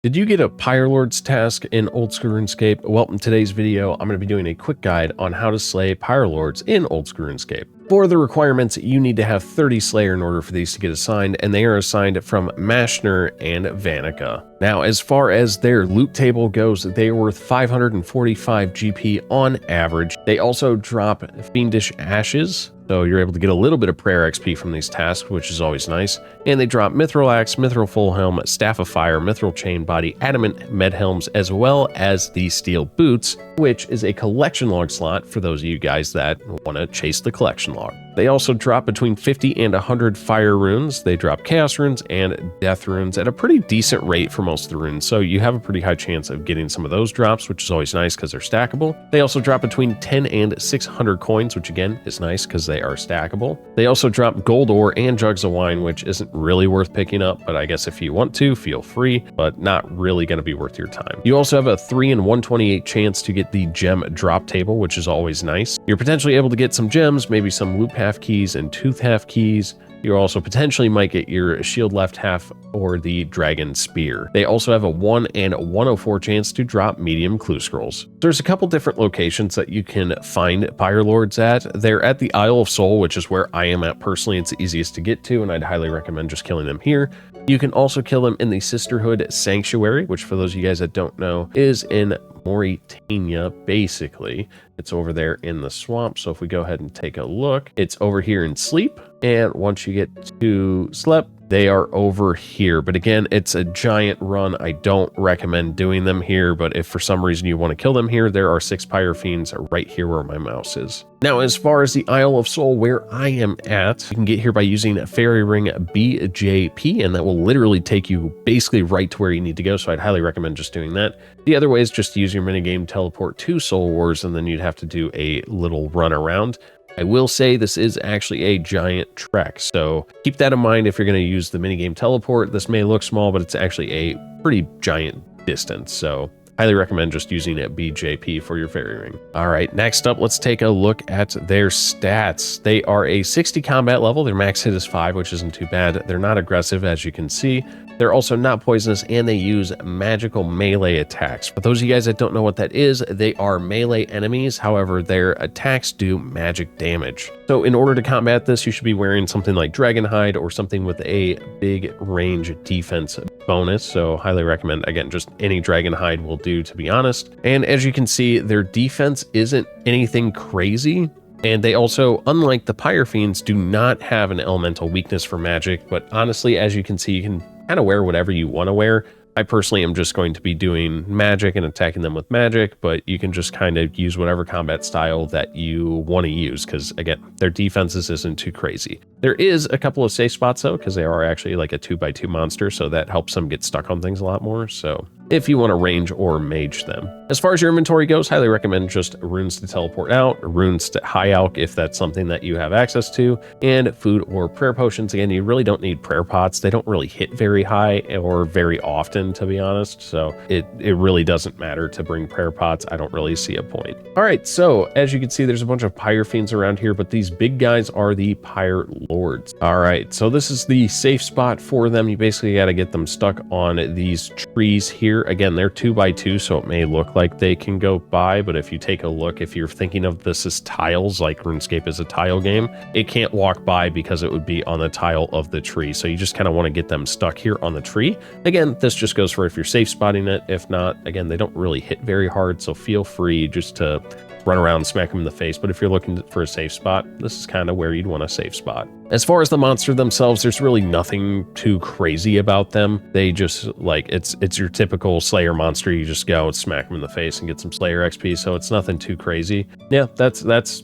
Did you get a Pyrelords task in old school RuneScape? Well, in today's video, I'm going to be doing a quick guide on how to slay Pyrelords in old school RuneScape. For the requirements, you need to have 30 Slayer in order for these to get assigned, and they are assigned from Mashner and Vanica. Now, as far as their loot table goes, they are worth 545 GP on average. They also drop Fiendish Ashes, so you're able to get a little bit of prayer XP from these tasks, which is always nice. And they drop Mithril Axe, Mithril Full Helm, Staff of Fire, Mithril Chain Body, Adamant Med Helms, as well as the Steel Boots, which is a collection log slot for those of you guys that want to chase the collection log. They also drop between 50 and 100 fire runes. They drop chaos runes and death runes at a pretty decent rate for most of the runes, so you have a pretty high chance of getting some of those drops, which is always nice because they're stackable. They also drop between 10 and 600 coins, which again is nice because they are stackable. They also drop gold ore and jugs of wine, which isn't really worth picking up, but I guess if you want to, feel free, but not really going to be worth your time. You also have a 3 in 128 chance to get the gem drop table, which is always nice. You're potentially able to get some gems, maybe some loop half keys and tooth half keys. You also potentially might get your shield left half or the dragon spear. They also have a 1 in 104 chance to drop medium clue scrolls. There's a couple different locations that you can find Pyrelords at. They're at the Isle of Soul, which is where I am at personally. It's the easiest to get to, and I'd highly recommend just killing them here. You can also kill them in the Sisterhood Sanctuary, which for those of you guys that don't know is in Mauritania, basically. It's over there in the swamp. So if we go ahead and take a look, it's over here in Sleep. And once you get to Sleep, they are over here. But again, it's a giant run. I don't recommend doing them here, but if for some reason you want to kill them here, there are 6 Pyre Fiends right here where my mouse is. Now, as far as the Isle of Soul, where I am at, you can get here by using Fairy Ring BJP, and that will literally take you basically right to where you need to go, so I'd highly recommend just doing that. The other way is just to use your minigame teleport to Soul Wars, and then you'd have to do a little run around. I will say this is actually a giant trek, so keep that in mind if you're going to use the minigame teleport. This may look small, but it's actually a pretty giant distance, so highly recommend just using a BJP for your fairy ring. All right, next up, let's take a look at their stats. They are a 60 combat level. Their max hit is 5, which isn't too bad. They're not aggressive, as you can see. They're also not poisonous, and they use magical melee attacks. For those of you guys that don't know what that is, they are melee enemies. However, their attacks do magic damage. So in order to combat this, you should be wearing something like Dragonhide or something with a big range defense bonus. So highly recommend, again, just any Dragonhide will do, to be honest. And as you can see, their defense isn't anything crazy. And they also, unlike the Pyre Fiends, do not have an elemental weakness for magic. But honestly, as you can see, you can kind of wear whatever you want to wear. I personally am just going to be doing magic and attacking them with magic, but you can just kind of use whatever combat style that you want to use, because again, their defenses isn't too crazy. There is a couple of safe spots though, because they are actually like a 2x2 monster, so that helps them get stuck on things a lot more. So if you want to range or mage them. As far as your inventory goes, highly recommend just runes to teleport out, runes to high alch if that's something that you have access to, and food or prayer potions. Again, you really don't need prayer pots. They don't really hit very high or very often, to be honest. So it really doesn't matter to bring prayer pots. I don't really see a point. All right, so as you can see, there's a bunch of Pyre Fiends around here, but these big guys are the Pyrelords. All right, so this is the safe spot for them. You basically got to get them stuck on these trees here. Again, they're 2x2, so it may look like they can go by, but if you take a look, if you're thinking of this as tiles, like RuneScape is a tile game, it can't walk by because it would be on the tile of the tree. So you just kind of want to get them stuck here on the tree. Again, this just goes for if you're safe spotting it. If not, again, they don't really hit very hard, so feel free just to run around and smack them in the face. But if you're looking for a safe spot, this is kind of where you'd want a safe spot. As far as the monster themselves, there's really nothing too crazy about them. They just, like, it's your typical Slayer monster. You just go and smack them in the face and get some Slayer XP, so it's nothing too crazy. Yeah, that's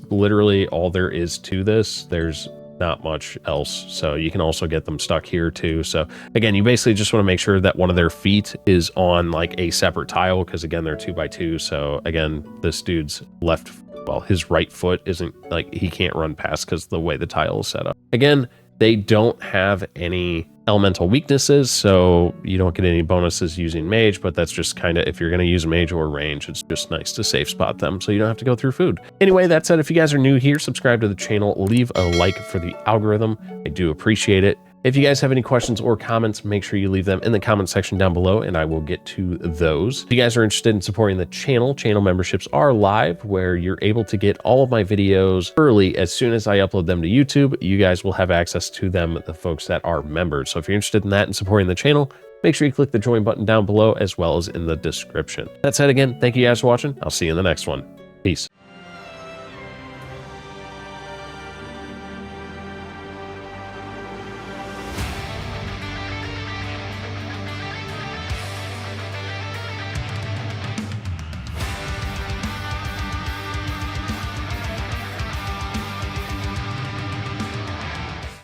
literally all there is to this. There's not much else. So you can also get them stuck here too. So again, you basically just want to make sure that one of their feet is on like a separate tile, because again, they're 2x2. So again, this dude's left, well, his right foot isn't, like, he can't run past because the way the tile is set up. Again, they don't have any elemental weaknesses, so you don't get any bonuses using mage, but that's just kind of, if you're going to use mage or range, it's just nice to safe spot them so you don't have to go through food. Anyway, that said, if you guys are new here, subscribe to the channel, leave a like for the algorithm. I do appreciate it. If you guys have any questions or comments, make sure you leave them in the comment section down below and I will get to those. If you guys are interested in supporting the channel memberships are live where you're able to get all of my videos early. As soon as I upload them to YouTube, you guys will have access to them, the folks that are members. So if you're interested in that and supporting the channel, make sure you click the join button down below as well as in the description. That said, again, thank you guys for watching. I'll see you in the next one. Peace.